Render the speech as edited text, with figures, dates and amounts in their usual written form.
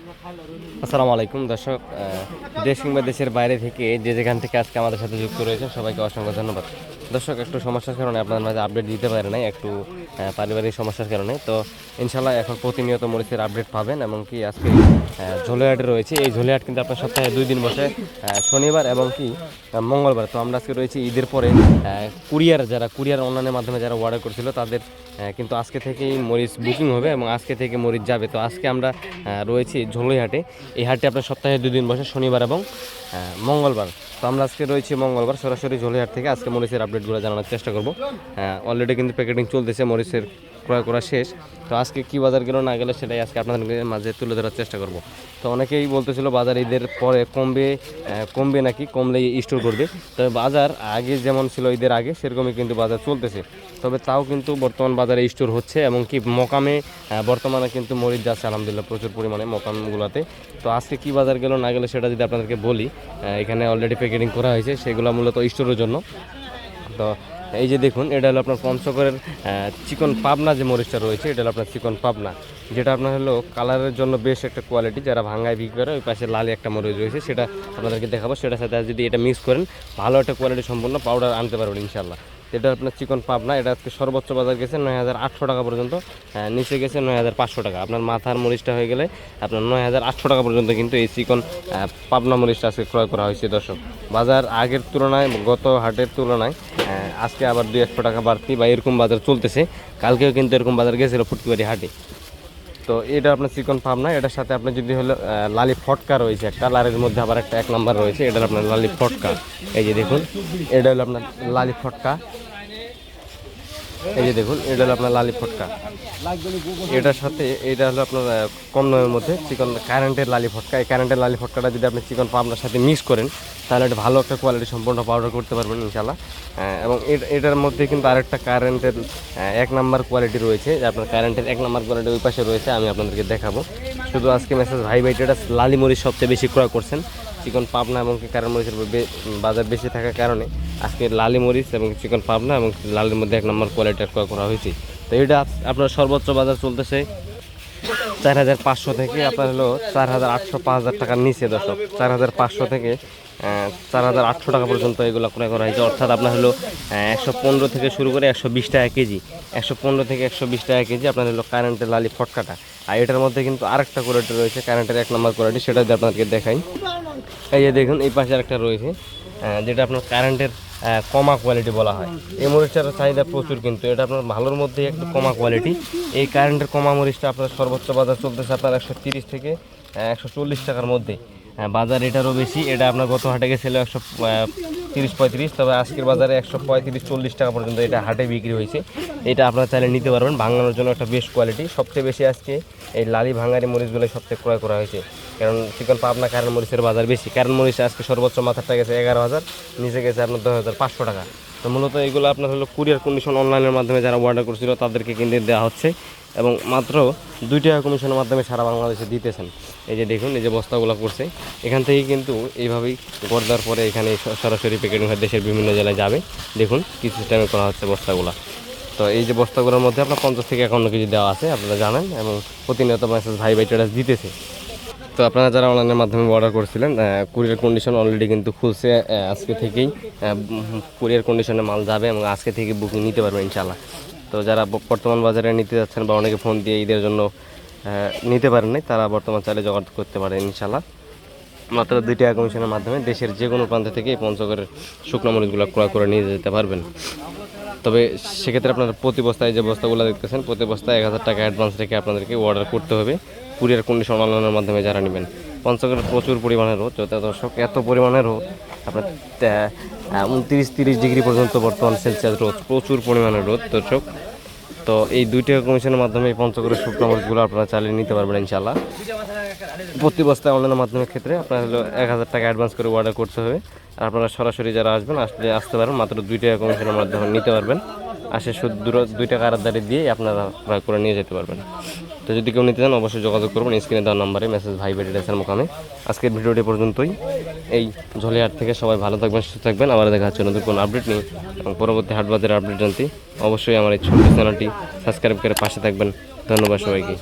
আসসালামু আলাইকুম দর্শক, দেশ কিংবা দেশের বাইরে থেকে যে যেখান থেকে আজকে আমাদের সাথে যুক্ত রয়েছে সবাইকে অসংখ্য ধন্যবাদ। দর্শক, একটু সমস্যার কারণে আপনাদের মাঝে আপডেট দিতে পারে নাই, একটু পারিবারিক সমস্যার কারণে। তো ইনশাল্লাহ এখন প্রতিনিয়ত মরিচের আপডেট পাবেন। এবং কি আজকে ঝোলেহাটে রয়েছে, এই ঝোলেহাট কিন্তু আপনার সপ্তাহে 2 দিন বসে, শনিবার এবং কি মঙ্গলবার। তো আমরা আজকে রয়েছি ঈদের পরে। কুরিয়ার অনলাইনের মাধ্যমে যারা অর্ডার করছিল তাদের কিন্তু আজকে থেকেই মরিচ বুকিং হবে এবং আজকে থেকে মরিচ যাবে। তো আজকে আমরা রয়েছি ঝোলইহাটে। এই হাটটি আপনার সপ্তাহে 2 দিন বসে, শনিবার এবং মঙ্গলবার। তো আমরা আজকে রয়েছি মঙ্গলবার, সরাসরি ঝোলইহাট থেকে আজকে মরিচের আপডেটগুলো জানানোর চেষ্টা করব। অলরেডি কিন্তু প্যাকেটিং চলতেছে, মরিচের ক্রয় করা শেষ। তো আজকে কী বাজার গেল না গেলে সেটাই আজকে আপনাদের মাঝে তুলে ধরার চেষ্টা করব। তো অনেকেই বলতেছিল বাজার ঈদের পরে কমবে নাকি, কমলে স্টোর করবে। তবে বাজার আগে যেমন ছিল ঈদের আগে সেরকমই কিন্তু বাজার চলতেছে। তবে তাও কিন্তু বর্তমান বাজারে স্টোর হচ্ছে এবং কি মকামে বর্তমানে কিন্তু মরিচ যাচ্ছে আলহামদুলিল্লাহ প্রচুর পরিমাণে মকামগুলোতে। তো আজকে কী বাজার গেল না গেলে সেটা যদি আপনাদেরকে বলি, এখানে অলরেডি প্যাকেটিং করা হয়েছে, সেগুলো মূলত স্টোরের জন্য। তো এই যে দেখুন, এটা হলো আপনার পঞ্চগড়ের চিকন পাবনা যে মরিচটা রয়েছে, এটা হলো আপনার চিকন পাবনা, যেটা আপনার হলো কালারের জন্য বেশ একটা কোয়ালিটি। যারা ভাঙ্গায় বিক্রি করে, ওই পাশে লালি একটা মরিচ রয়েছে, সেটা আপনাদেরকে দেখাবো। সেটার সাথে যদি এটা মিক্স করেন, ভালো একটা কোয়ালিটি সম্পূর্ণ পাউডার আনতে পারবেন ইনশাল্লাহ। এটা আপনার চিকন পাবনা, এটা আজকে সর্বোচ্চ বাজার গেছে 9,800 টাকা পর্যন্ত, নিচে গেছে 9,500 টাকা। আপনার মাথার মরিচটা হয়ে গেলে আপনার 9,800 টাকা পর্যন্ত কিন্তু এই চিকন পাবনা মরিচটা আজকে ক্রয় করা হয়েছে। দর্শক, বাজার আগের তুলনায়, গত হাটের তুলনায় আজকে আবার 2-100 টাকা বাড়তি বা এরকম বাজার চলতেছে। কালকেও কিন্তু এরকম বাজার গেছিলো ফুটকিবাড়ি হাটে। তো এটা আপনার চিকন পাবনা, এটার সাথে আপনার যদি হলো লালি ফটকা রয়েছে একটা, লালের মধ্যে আবার একটা 1 নাম্বার রয়েছে, এটা আপনার লালি ফটকা। এই যে দেখুন, এটা হলো আপনার লালি ফটকা। এই যে দেখুন, এটা হলো আপনার লালি ফটকা। এটার সাথে এটা হলো আপনার কম দামের মধ্যে চিকন কারেন্টের লালি ফটকা। এই কারেন্টের লালি ফটকাটা যদি আপনি চিকন পাবনার সাথে মিক্স করেন, তাহলে এটা ভালো একটা কোয়ালিটি সম্পূর্ণ পাউডার করতে পারবেন ইনশাল্লাহ। এবং এটার মধ্যে কিন্তু আরেকটা কারেন্টের 1 নাম্বার কোয়ালিটি রয়েছে, যে আপনার কারেন্টের 1 নাম্বার কোয়ালিটি ওই পাশে রয়েছে, আমি আপনাদেরকে দেখাবো। শুধু আজকে মেসেজ ভাই এটা লালি মরিচ সবচেয়ে বেশি ক্রয় করছেন। চিকন পাবনা এবং কারেন্ট মরিচের বাজার বেশি থাকার কারণে আজকে লালি মরিচ এবং চিকন পাবনা এবং লালের মধ্যে 1 নাম্বার কোয়ালিটি ক্রয় করা হয়েছে। তো এটা আপনার সর্বোচ্চ বাজার চলতেছে 4,500 থেকে আপনার হলো 4,800-5,000 টাকার নিচে। দর্শক, 4,500 থেকে 4,800 টাকা পর্যন্ত এগুলো ক্রয় করা হয়েছে। অর্থাৎ আপনার হলো 115 থেকে শুরু করে 120 টাকা কেজি, 115 থেকে 120 টাকা কেজি আপনার হলো কারেন্টের লালি ফটকাটা। আর এটার মধ্যে কিন্তু আরেকটা কোয়ালিটি রয়েছে, কারেন্টের 1 নম্বর কোয়ালিটি, সেটা যদি আপনাদেরকে দেখাই। এই যে দেখুন, এই পাশে আরেকটা রয়েছে, যেটা আপনার কারেন্টের কমা কোয়ালিটি বলা হয়। এই মরিচটার চাহিদা প্রচুর, কিন্তু এটা আপনার ভালোর মধ্যে একটু কমা কোয়ালিটি। এই কারেন্টের কমা মরিচটা আপনার সর্বোচ্চ বাজার চলতেছে আপনার 130 থেকে 140 টাকার মধ্যে। বাজার এটারও বেশি, এটা আপনার গত হাটে গেছিল 130-35, তবে আজকের বাজারে 135-40 টাকা পর্যন্ত এটা হাটে বিক্রি হয়েছে। এটা আপনারা চাইলে নিতে পারবেন, ভাঙানোর জন্য একটা বেস্ট কোয়ালিটি। সবচেয়ে বেশি আজকে এই লালি ভাঙারি মরিচগুলো সবচেয়ে ক্রয় করা হয়েছে, কারণ চিকন পাবনা কারেন্ট মরিচের বাজার বেশি। কারেন্ট মরিচ আজকে সর্বোচ্চ মাথাটা গেছে 11,000, নিচে গেছে আপনার 10,500 টাকা। তো মূলত এগুলো আপনার হলো কুরিয়ার কন্ডিশন অনলাইনের মাধ্যমে যারা অর্ডার করছিল তাদেরকে কিনে দেওয়া হচ্ছে এবং মাত্র 2 টাকা কমিশনের মাধ্যমে সারা বাংলাদেশে দিতেছেন। এই যে দেখুন, এই যে বস্তাগুলো করছে, এখান থেকে কিন্তু এইভাবেই করে দেওয়ার পরে এখানে সরাসরি প্যাকেটিং হয়ে দেশের বিভিন্ন জেলায় যাবে। দেখুন কি সিস্টেমে করা হচ্ছে বস্তাগুলো। তো এই যে বস্তাগুলোর মধ্যে আপনার 50 থেকে 51 কেজি দেওয়া আছে, আপনারা জানেন, এবং প্রতিনিয়ত মেসেজ ভাই ট্রেডার্স দিতেছে। তো আপনারা যারা অনলাইনের মাধ্যমে অর্ডার করছিলেন, কুরিয়ার কন্ডিশন অলরেডি কিন্তু খুলছে, আজকে থেকেই কুরিয়ার কন্ডিশনে মাল যাবে এবং আজকে থেকে বুকিং নিতে পারবেন ইনশাল্লাহ। তো যারা বর্তমান বাজারে নিতে যাচ্ছেন বা অনেকে ফোন দিয়ে ঈদের জন্য নিতে পারেন নাই, তারা বর্তমান চাইলে যোগাযোগ করতে পারেন ইনশাল্লাহ। মাত্র 2 টাকা কমিশনের মাধ্যমে দেশের যে কোনো প্রান্ত থেকে এই পঞ্চগড়ের শুকনো মরিচগুলো ক্রয় করে নিয়ে যেতে পারবেন। তবে সেক্ষেত্রে আপনারা প্রতি বস্তায় যে বস্তাগুলো দেখতেছেন, প্রতি বস্তায় 1,000 টাকা অ্যাডভান্স রেখে আপনাদেরকে অর্ডার করতে হবে কুরিয়ার কন্ডিশন অনলাইনের মাধ্যমে যারা নেবেন। পঞ্চগড়ে প্রচুর পরিমাণে রোদ, দর্শক, এত পরিমাণে রোদ আপনার 29-30 ডিগ্রি পর্যন্ত বর্তমান সেলসিয়াস রোদ, প্রচুর পরিমাণে রোদ দর্শক। তো এই 2 টাকা কমিশনের মাধ্যমে এই পঞ্চগড়ের শুকনো মরিচগুলো আপনারা চালিয়ে নিতে পারবেন ইনশাল্লাহ। প্রতি বস্তায় অনলাইনের মাধ্যমের ক্ষেত্রে আপনার হলো 1,000 টাকা অ্যাডভান্স করে অর্ডার করতে হবে। আর আপনারা সরাসরি যারা আসতে পারেন, মাত্র 2 টাকা কমিশনের মাধ্যমে নিতে পারবেন। আসে শুধু 2 টাকা আড়াদারি দিয়ে আপনারা ক্রয় করে নিয়ে যেতে পারবেন। তো যদি কেউ নিতে চান অবশ্যই যোগাযোগ করবেন স্ক্রিনে দেওয়া নাম্বারে, মেসেজ ভাই ট্রেডার্সের মোকামে। আজকের ভিডিওটি পর্যন্তই। এই ঝোলিহাট থেকে সবাই ভালো থাকবেন, সুস্থ থাকবেন। আবার দেখা হচ্ছে নতুন কোনো আপডেট নিয়ে, এবং পরবর্তী হাটবাজারের আপডেট জানতে অবশ্যই আমার এই ছোট্ট চ্যানেলটি সাবস্ক্রাইব করে পাশে থাকবেন। ধন্যবাদ সবাইকে।